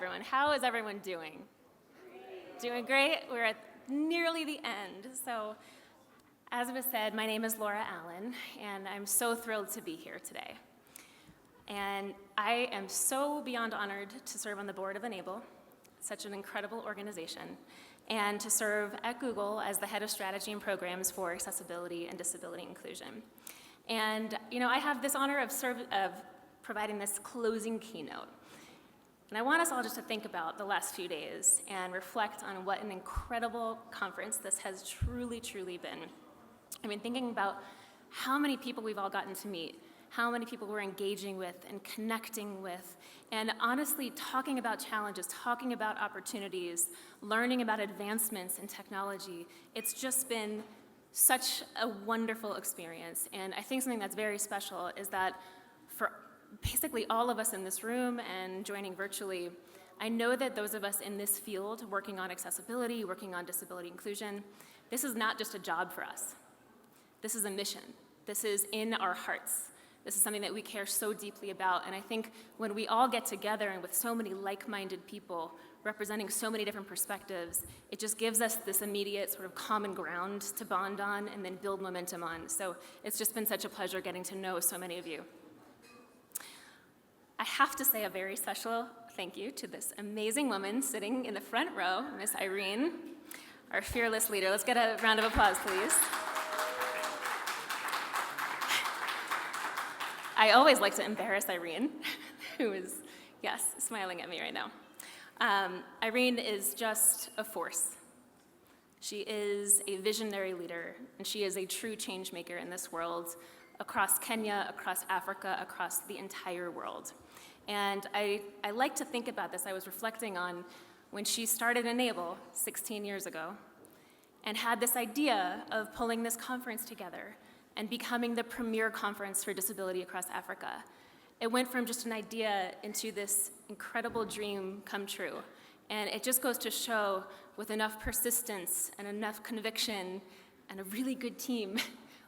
Everyone, how is everyone doing? Doing great? We're at nearly the end. So, as was said, my name is Laura Allen, and I'm so thrilled to be here today. And I am so beyond honored to serve on the board of Enable, such an incredible organization, and to serve at Google as the head of strategy and programs for accessibility and disability inclusion. And I have this honor of providing this closing keynote. And I want us all just to think about the last few days and reflect on what an incredible conference this has truly, truly been. I mean, thinking about how many people we've all gotten to meet, how many people we're engaging with and connecting with, and honestly talking about challenges, talking about opportunities, learning about advancements in technology. It's just been such a wonderful experience. And I think something that's very special is that for basically all of us in this room and joining virtually, I know that those of us in this field working on accessibility, working on disability inclusion, this is not just a job for us. This is a mission. This is in our hearts. This is something that we care so deeply about. And I think when we all get together and with so many like-minded people representing so many different perspectives, it just gives us this immediate sort of common ground to bond on and then build momentum on. So it's just been such a pleasure getting to know so many of you. I have to say a very special thank you to this amazing woman sitting in the front row, Miss Irene, our fearless leader. Let's get a round of applause, please. I always like to embarrass Irene, who is, yes, smiling at me right now. Irene is just a force. She is a visionary leader, and she is a true change maker in this world, across Kenya, across Africa, across the entire world. And I like to think about this. I was reflecting on when she started Enable 16 years ago and had this idea of pulling this conference together and becoming the premier conference for disability across Africa. It went from just an idea into this incredible dream come true. And it just goes to show, with enough persistence and enough conviction and a really good team,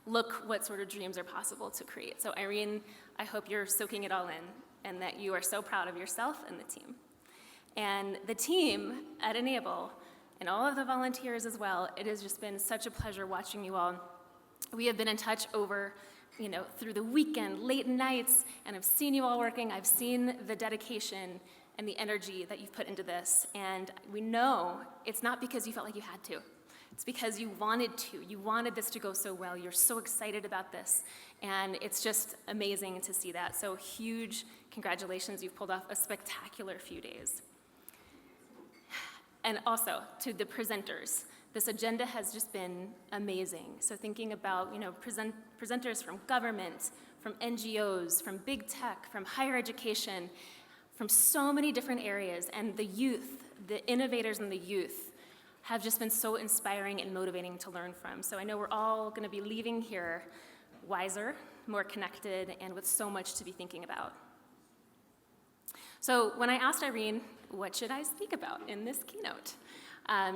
look what sort of dreams are possible to create. So Irene, I hope you're soaking it all in and that you are so proud of yourself and the team. And the team at Enable and all of the volunteers as well, it has just been such a pleasure watching you all. We have been in touch over, through the weekend, late nights, and I've seen you all working. I've seen the dedication and the energy that you've put into this. And we know it's not because you felt like you had to. It's because you wanted to. You wanted this to go so well. You're so excited about this. And it's just amazing to see that. So huge congratulations. You've pulled off a spectacular few days. And also to the presenters. This agenda has just been amazing. So thinking about, presenters from government, from NGOs, from big tech, from higher education, from so many different areas, and the youth, the innovators and the youth have just been so inspiring and motivating to learn from. So I know we're all gonna be leaving here wiser, more connected, and with so much to be thinking about. So when I asked Irene, what should I speak about in this keynote?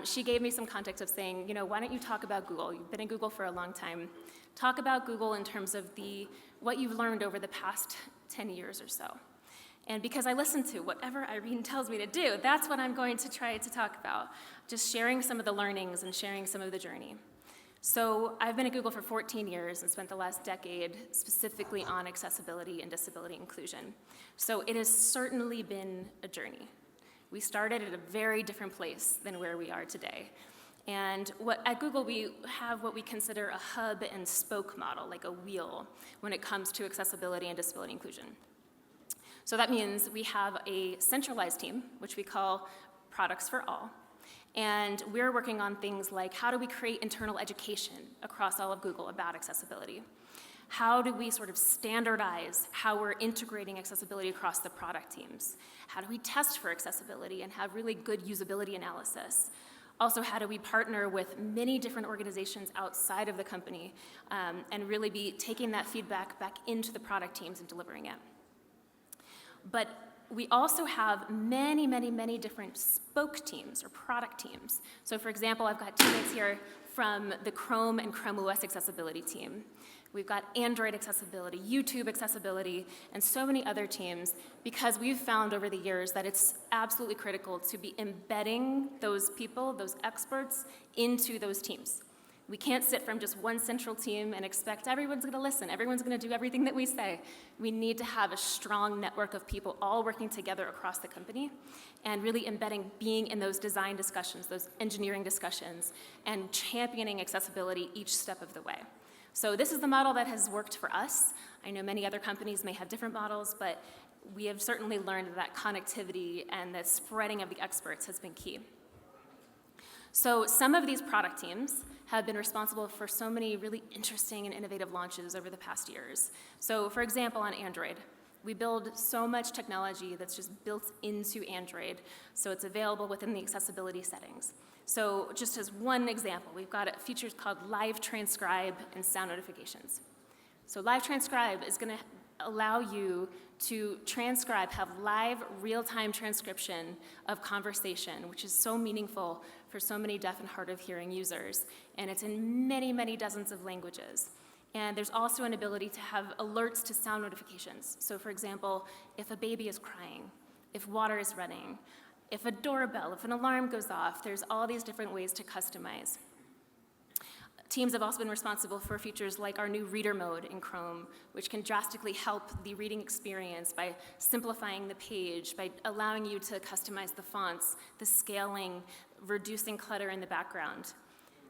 She gave me some context of saying, why don't you talk about Google? You've been in Google for a long time. Talk about Google in terms of what you've learned over the past 10 years or so. And because I listen to whatever Irene tells me to do, that's what I'm going to try to talk about, just sharing some of the learnings and sharing some of the journey. So I've been at Google for 14 years and spent the last decade specifically on accessibility and disability inclusion. So it has certainly been a journey. We started at a very different place than where we are today. And at Google, we have what we consider a hub and spoke model, like a wheel, when it comes to accessibility and disability inclusion. So that means we have a centralized team, which we call Products for All. And we're working on things like how do we create internal education across all of Google about accessibility? How do we sort of standardize how we're integrating accessibility across the product teams? How do we test for accessibility and have really good usability analysis? Also, how do we partner with many different organizations outside of the company and really be taking that feedback back into the product teams and delivering it? But we also have many, many, many different spoke teams or product teams. So for example, I've got teammates here from the Chrome and Chrome OS accessibility team. We've got Android accessibility, YouTube accessibility, and so many other teams, because we've found over the years that it's absolutely critical to be embedding those people, those experts, into those teams. We can't sit from just one central team and expect everyone's going to listen, everyone's going to do everything that we say. We need to have a strong network of people all working together across the company and really embedding being in those design discussions, those engineering discussions, and championing accessibility each step of the way. So this is the model that has worked for us. I know many other companies may have different models, but we have certainly learned that connectivity and the spreading of the experts has been key. So some of these product teams have been responsible for so many really interesting and innovative launches over the past years. So for example, on Android, we build so much technology that's just built into Android, so it's available within the accessibility settings. So just as one example, we've got features called Live Transcribe and Sound Notifications. So Live Transcribe is going to allow you to transcribe, have live, real-time transcription of conversation, which is so meaningful for so many deaf and hard of hearing users. And it's in many, many dozens of languages. And there's also an ability to have alerts to sound notifications. So for example, if a baby is crying, if water is running, if a doorbell, if an alarm goes off, there's all these different ways to customize. Teams have also been responsible for features like our new reader mode in Chrome, which can drastically help the reading experience by simplifying the page, by allowing you to customize the fonts, the scaling, reducing clutter in the background.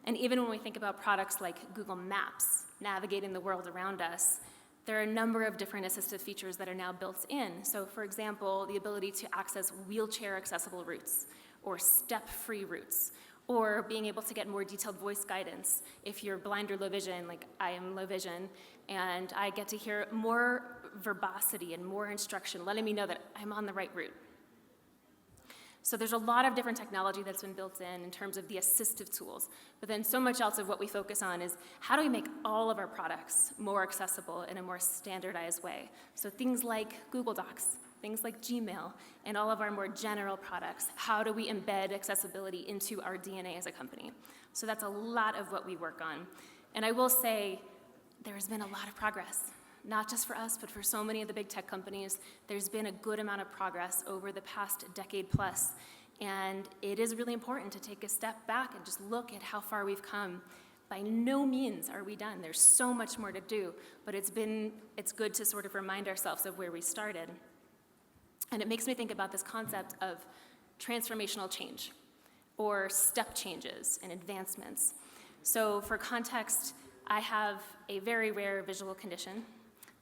And even when we think about products like Google Maps, navigating the world around us, there are a number of different assistive features that are now built in. So for example, the ability to access wheelchair accessible routes or step-free routes, or being able to get more detailed voice guidance if you're blind or low vision, like I am low vision, and I get to hear more verbosity and more instruction, letting me know that I'm on the right route. So there's a lot of different technology that's been built in terms of the assistive tools, but then so much else of what we focus on is how do we make all of our products more accessible in a more standardized way? So things like Google Docs, things like Gmail, and all of our more general products, how do we embed accessibility into our DNA as a company? So that's a lot of what we work on. And I will say there's been a lot of progress. Not just for us, but for so many of the big tech companies, there's been a good amount of progress over the past decade plus. And it is really important to take a step back and just look at how far we've come. By no means are we done. There's so much more to do, but it's good to sort of remind ourselves of where we started. And it makes me think about this concept of transformational change or step changes and advancements. So for context, I have a very rare visual condition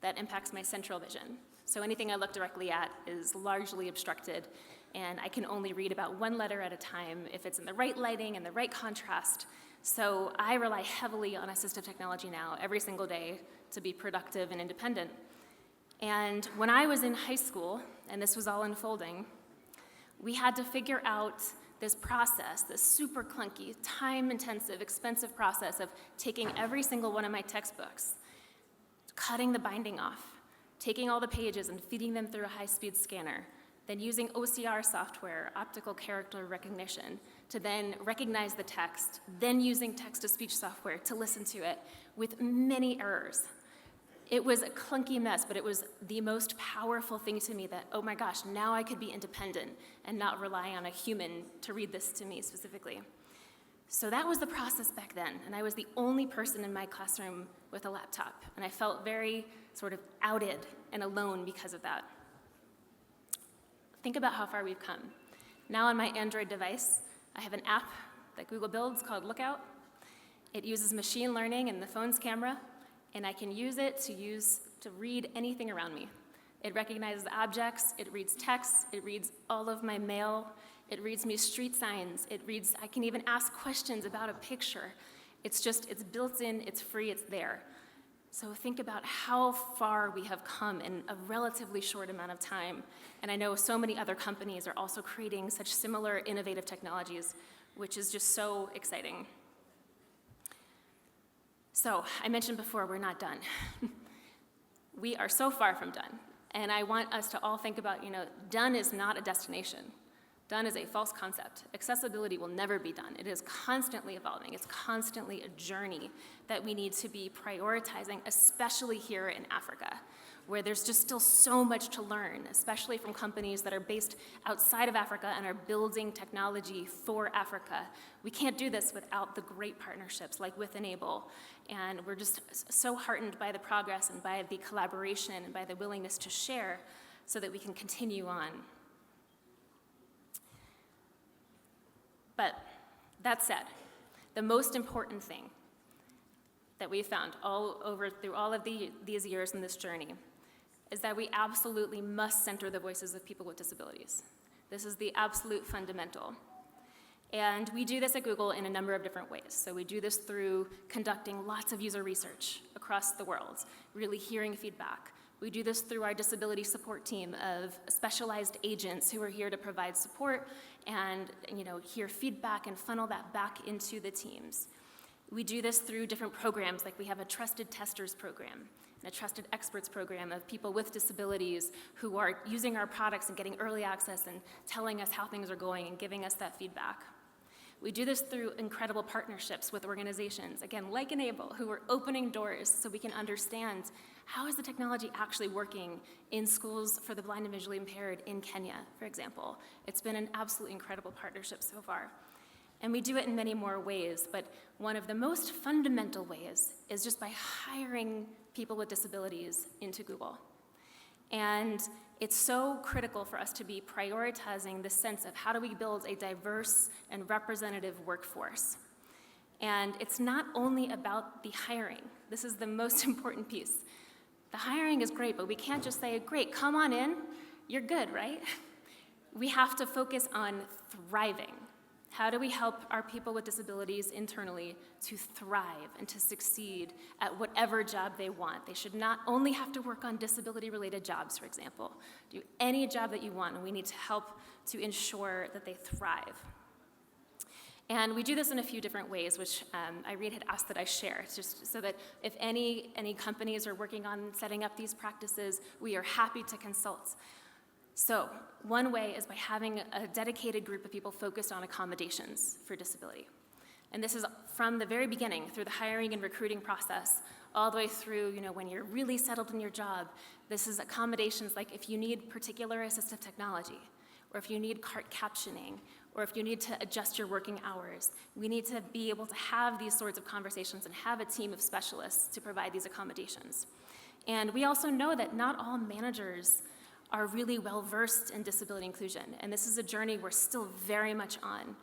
that impacts my central vision. So anything I look directly at is largely obstructed, and I can only read about one letter at a time if it's in the right lighting and the right contrast. So I rely heavily on assistive technology now every single day to be productive and independent. And when I was in high school, and this was all unfolding, we had to figure out this process, this super clunky, time-intensive, expensive process of taking every single one of my textbooks, cutting the binding off, taking all the pages and feeding them through a high-speed scanner, then using OCR software, optical character recognition, to then recognize the text, then using text-to-speech software to listen to it with many errors. It was a clunky mess, but it was the most powerful thing to me that, oh my gosh, now I could be independent and not rely on a human to read this to me specifically. So that was the process back then, and I was the only person in my classroom with a laptop, and I felt very sort of outed and alone because of that. Think about how far we've come. Now on my Android device, I have an app that Google builds called Lookout. It uses machine learning and the phone's camera, and I can use it to read anything around me. It recognizes objects, it reads text, it reads all of my mail, it reads me street signs, I can even ask questions about a picture. It's built in, it's free, it's there. So think about how far we have come in a relatively short amount of time. And I know so many other companies are also creating such similar innovative technologies, which is just so exciting. So I mentioned before, we're not done. We are so far from done. And I want us to all think about, done is not a destination. Done is a false concept. Accessibility will never be done. It is constantly evolving. It's constantly a journey that we need to be prioritizing, especially here in Africa, where there's just still so much to learn, especially from companies that are based outside of Africa and are building technology for Africa. We can't do this without the great partnerships like with Enable, and we're just so heartened by the progress and by the collaboration and by the willingness to share so that we can continue on. But that said, the most important thing that we found through all of these years in this journey is that we absolutely must center the voices of people with disabilities. This is the absolute fundamental. And we do this at Google in a number of different ways. So we do this through conducting lots of user research across the world, really hearing feedback. We do this through our disability support team of specialized agents who are here to provide support and hear feedback and funnel that back into the teams. We do this through different programs, like we have a trusted testers program and a trusted experts program of people with disabilities who are using our products and getting early access and telling us how things are going and giving us that feedback. We do this through incredible partnerships with organizations, again, like Enable, who are opening doors so we can understand how is the technology actually working in schools for the blind and visually impaired in Kenya, for example. It's been an absolutely incredible partnership so far. And we do it in many more ways, but one of the most fundamental ways is just by hiring people with disabilities into Google. And it's so critical for us to be prioritizing the sense of how do we build a diverse and representative workforce. And it's not only about the hiring. This is the most important piece. The hiring is great, but we can't just say, great, come on in, you're good, right? We have to focus on thriving. How do we help our people with disabilities internally to thrive and to succeed at whatever job they want? They should not only have to work on disability-related jobs, for example. Do any job that you want, and we need to help to ensure that they thrive. And we do this in a few different ways, which Irene had asked that I share, just so that if any companies are working on setting up these practices, we are happy to consult. So one way is by having a dedicated group of people focused on accommodations for disability. And this is from the very beginning, through the hiring and recruiting process, all the way through, when you're really settled in your job. This is accommodations like if you need particular assistive technology, or if you need cart captioning, or if you need to adjust your working hours. We need to be able to have these sorts of conversations and have a team of specialists to provide these accommodations. And we also know that not all managers are really well-versed in disability inclusion. And this is a journey we're still very much on.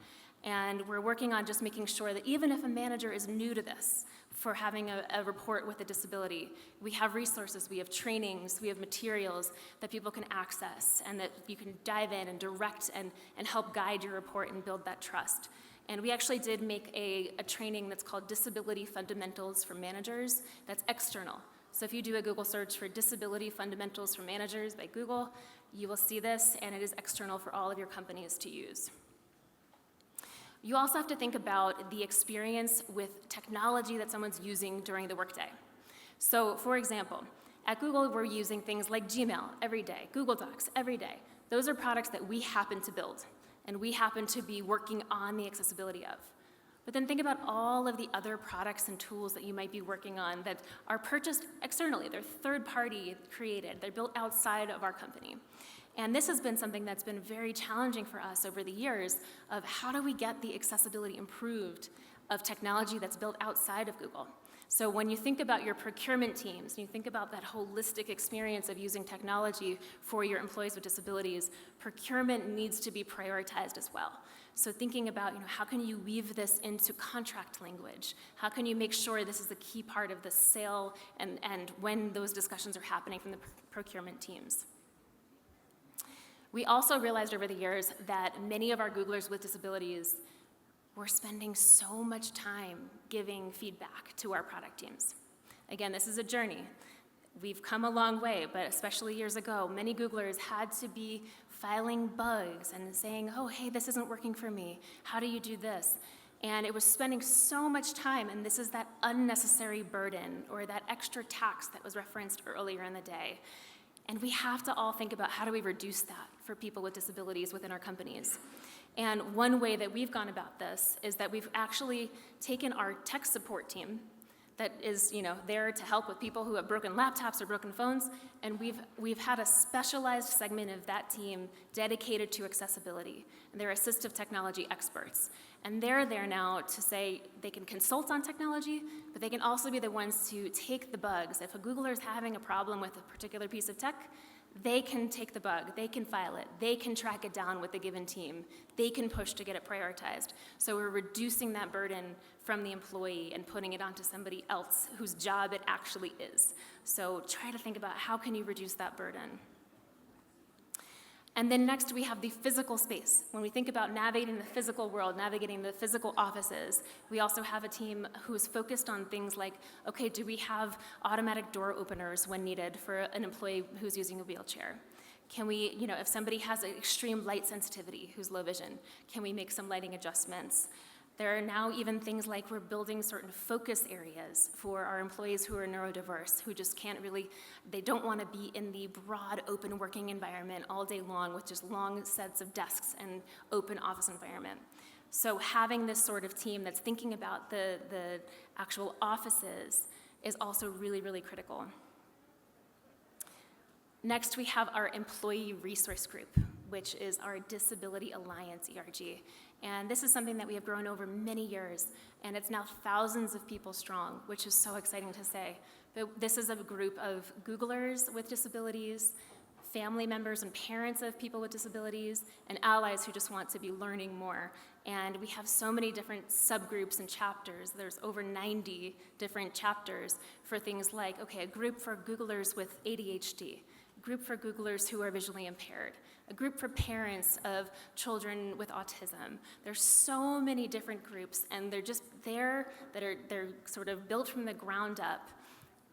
And we're working on just making sure that even if a manager is new to this, for having a report with a disability, we have resources, we have trainings, we have materials that people can access and that you can dive in and direct and help guide your report and build that trust. And we actually did make a training that's called Disability Fundamentals for Managers that's external. So if you do a Google search for Disability Fundamentals for Managers by Google, you will see this, and it is external for all of your companies to use. You also have to think about the experience with technology that someone's using during the workday. So for example, at Google, we're using things like Gmail every day, Google Docs every day. Those are products that we happen to build, and we happen to be working on the accessibility of. But then think about all of the other products and tools that you might be working on that are purchased externally. They're third-party created. They're built outside of our company. And this has been something that's been very challenging for us over the years of how do we get the accessibility improved of technology that's built outside of Google. So when you think about your procurement teams, and you think about that holistic experience of using technology for your employees with disabilities, procurement needs to be prioritized as well. So thinking about, how can you weave this into contract language? How can you make sure this is a key part of the sale and when those discussions are happening from the procurement teams? We also realized over the years that many of our Googlers with disabilities were spending so much time giving feedback to our product teams. Again, this is a journey. We've come a long way, but especially years ago, many Googlers had to be filing bugs and saying, oh, hey, this isn't working for me. How do you do this? And it was spending so much time, and this is that unnecessary burden or that extra tax that was referenced earlier in the day. And we have to all think about how do we reduce that for people with disabilities within our companies. And one way that we've gone about this is that we've actually taken our tech support team that is, there to help with people who have broken laptops or broken phones, and we've had a specialized segment of that team dedicated to accessibility. And they're assistive technology experts. And they're there now to say they can consult on technology, but they can also be the ones to take the bugs. If a Googler is having a problem with a particular piece of tech, they can take the bug, they can file it, they can track it down with the given team, they can push to get it prioritized. So we're reducing that burden from the employee and putting it onto somebody else whose job it actually is. So try to think about how can you reduce that burden. And then next we have the physical space. When we think about navigating the physical world, navigating the physical offices, we also have a team who's focused on things like, okay, do we have automatic door openers when needed for an employee who's using a wheelchair? Can we, if somebody has extreme light sensitivity who's low vision, can we make some lighting adjustments? There are now even things like we're building certain focus areas for our employees who are neurodiverse, who just can't really, they don't want to be in the broad open working environment all day long with just long sets of desks and open office environment. So having this sort of team that's thinking about the actual offices is also really, really critical. Next, we have our Employee Resource Group, which is our Disability Alliance ERG. And this is something that we have grown over many years, and it's now thousands of people strong, which is so exciting to say. But this is a group of Googlers with disabilities, family members and parents of people with disabilities, and allies who just want to be learning more. And we have so many different subgroups and chapters. There's over 90 different chapters for things like, okay, a group for Googlers with ADHD, a group for Googlers who are visually impaired, a group for parents of children with autism. There's so many different groups, and they're just there they're sort of built from the ground up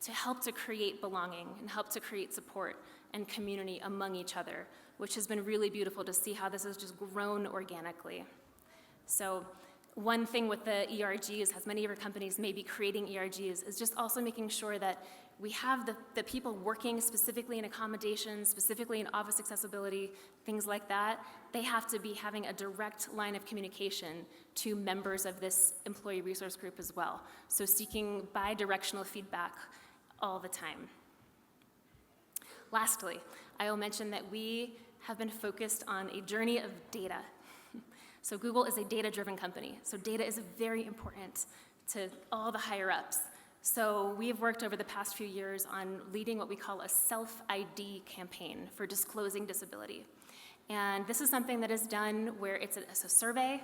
to help to create belonging and help to create support and community among each other, which has been really beautiful to see how this has just grown organically. So one thing with the ERGs, as many of our companies may be creating ERGs, is just also making sure that we have the people working specifically in accommodations, specifically in office accessibility, things like that. They have to be having a direct line of communication to members of this employee resource group as well. So seeking bi-directional feedback all the time. Lastly, I will mention that we have been focused on a journey of data. So Google is a data-driven company. So data is very important to all the higher-ups. So we've worked over the past few years on leading what we call a self-ID campaign for disclosing disability. And this is something that is done where it's a survey.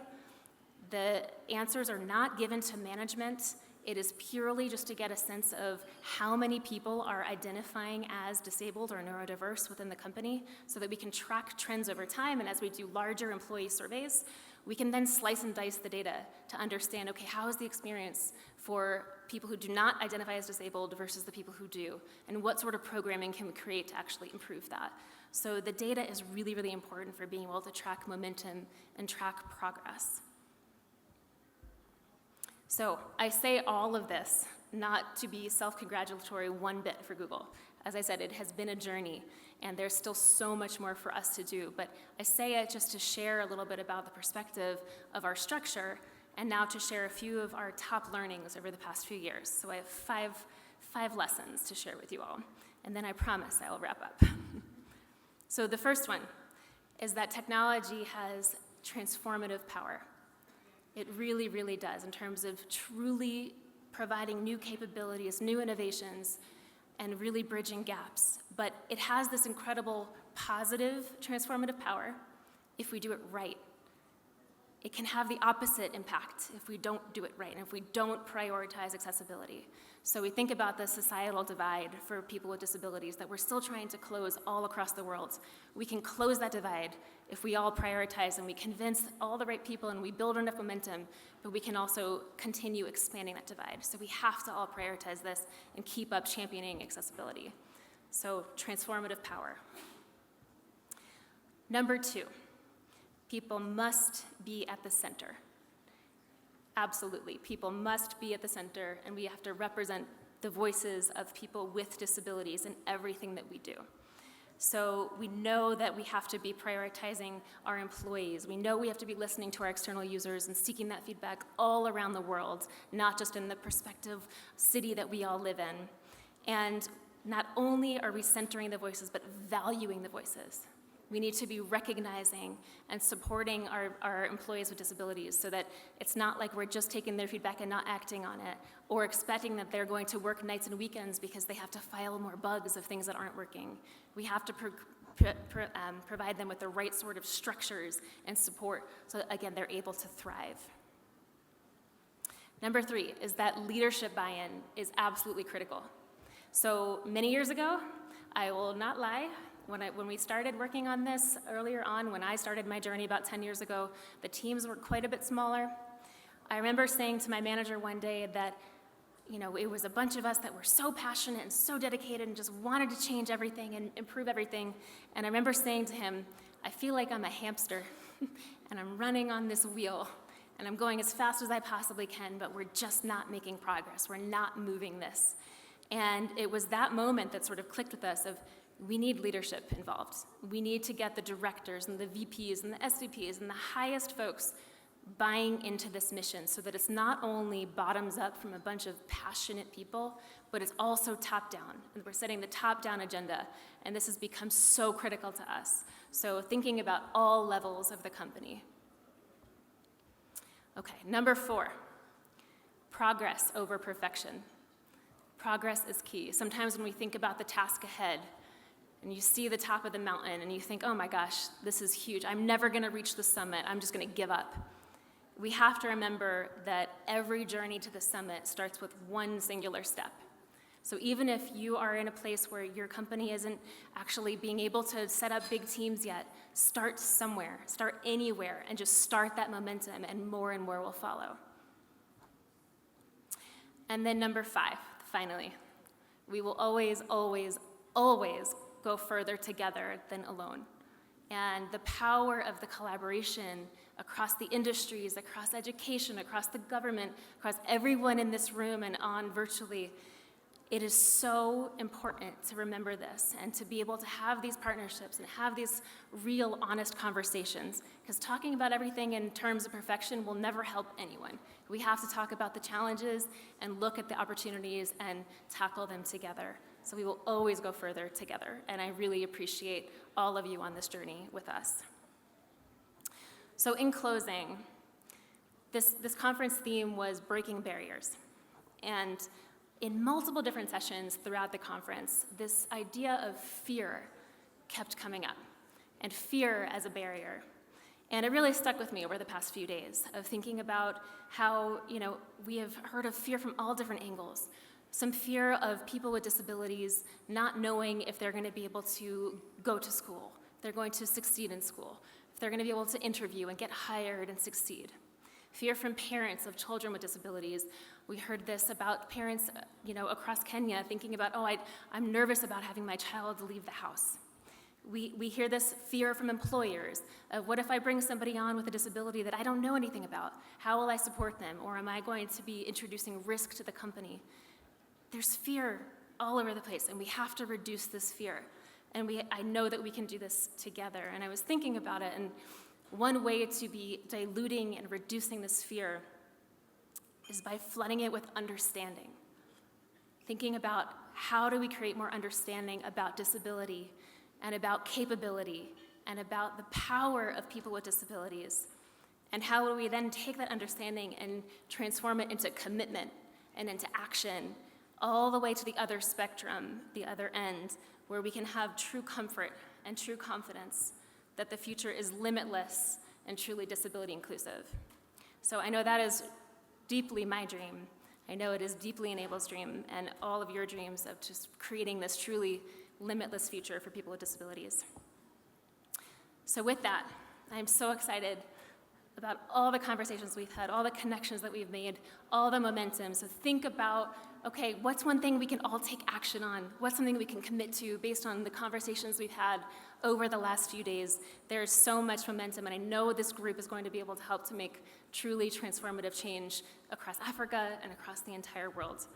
The answers are not given to management. It is purely just to get a sense of how many people are identifying as disabled or neurodiverse within the company so that we can track trends over time. And as we do larger employee surveys, we can then slice and dice the data to understand, okay, how is the experience for people who do not identify as disabled versus the people who do? And what sort of programming can we create to actually improve that? So the data is really, really important for being able to track momentum and track progress. So I say all of this not to be self-congratulatory one bit for Google. As I said, it has been a journey, and there's still so much more for us to do. But I say it just to share a little bit about the perspective of our structure, and now to share a few of our top learnings over the past few years. So I have five lessons to share with you all, and then I promise I will wrap up. So the first one is that technology has transformative power. It really, really does in terms of truly providing new capabilities, new innovations, and really bridging gaps. But it has this incredible positive transformative power if we do it right. It can have the opposite impact if we don't do it right and if we don't prioritize accessibility. So we think about the societal divide for people with disabilities that we're still trying to close all across the world. We can close that divide if we all prioritize and we convince all the right people and we build enough momentum, but we can also continue expanding that divide. So we have to all prioritize this and keep up championing accessibility. So transformative power. Number 2, people must be at the center. Absolutely, people must be at the center, and we have to represent the voices of people with disabilities in everything that we do. So we know that we have to be prioritizing our employees. We know we have to be listening to our external users and seeking that feedback all around the world, not just in the prospective city that we all live in. And not only are we centering the voices, but valuing the voices. We need to be recognizing and supporting our employees with disabilities so that it's not like we're just taking their feedback and not acting on it, or expecting that they're going to work nights and weekends because they have to file more bugs of things that aren't working. We have to provide them with the right sort of structures and support so that, again, they're able to thrive. Number 3 is that leadership buy-in is absolutely critical. So many years ago, I will not lie, when we started working on this earlier on, when I started my journey about 10 years ago, the teams were quite a bit smaller. I remember saying to my manager one day that, it was a bunch of us that were so passionate and so dedicated and just wanted to change everything and improve everything. And I remember saying to him, I feel like I'm a hamster and I'm running on this wheel and I'm going as fast as I possibly can, but we're just not making progress. We're not moving this. And it was that moment that sort of clicked with us of, we need leadership involved. We need to get the directors and the VPs and the SVPs and the highest folks buying into this mission so that it's not only bottoms up from a bunch of passionate people, but it's also top down. And we're setting the top down agenda, and this has become so critical to us. So thinking about all levels of the company. Okay, number 4, progress over perfection. Progress is key. Sometimes when we think about the task ahead, and you see the top of the mountain, and you think, oh my gosh, this is huge. I'm never gonna reach the summit. I'm just gonna give up. We have to remember that every journey to the summit starts with one singular step. So even if you are in a place where your company isn't actually being able to set up big teams yet, start somewhere, start anywhere, and just start that momentum, and more will follow. And then number 5, finally, we will always, always, always go further together than alone. And the power of the collaboration across the industries, across education, across the government, across everyone in this room and on virtually, it is so important to remember this and to be able to have these partnerships and have these real, honest conversations, because talking about everything in terms of perfection will never help anyone. We have to talk about the challenges and look at the opportunities and tackle them together. So we will always go further together, and I really appreciate all of you on this journey with us. So in closing, this conference theme was breaking barriers. And in multiple different sessions throughout the conference, this idea of fear kept coming up, and fear as a barrier. And it really stuck with me over the past few days of thinking about how, we have heard of fear from all different angles. Some fear of people with disabilities not knowing if they're going to be able to go to school, if they're going to succeed in school, if they're going to be able to interview and get hired and succeed. Fear from parents of children with disabilities. We heard this about parents, across Kenya thinking about, I'm nervous about having my child leave the house. We hear this fear from employers of, what if I bring somebody on with a disability that I don't know anything about? How will I support them? Or am I going to be introducing risk to the company? There's fear all over the place, and we have to reduce this fear. And I know that we can do this together. And I was thinking about it, and one way to be diluting and reducing this fear is by flooding it with understanding. Thinking about, how do we create more understanding about disability and about capability and about the power of people with disabilities? And how do we then take that understanding and transform it into commitment and into action, all the way to the other spectrum, the other end, where we can have true comfort and true confidence that the future is limitless and truly disability inclusive. So I know that is deeply my dream. I know it is deeply Enable's dream and all of your dreams of just creating this truly limitless future for people with disabilities. So with that, I'm so excited about all the conversations we've had, all the connections that we've made, all the momentum. So think about, okay, what's one thing we can all take action on? What's something we can commit to based on the conversations we've had over the last few days? There's so much momentum, and I know this group is going to be able to help to make truly transformative change across Africa and across the entire world.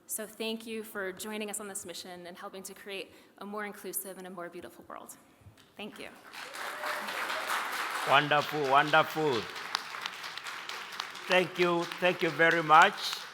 So thank you for joining us on this mission and helping to create a more inclusive and a more beautiful world. Thank you. Wonderful, wonderful. Thank you very much.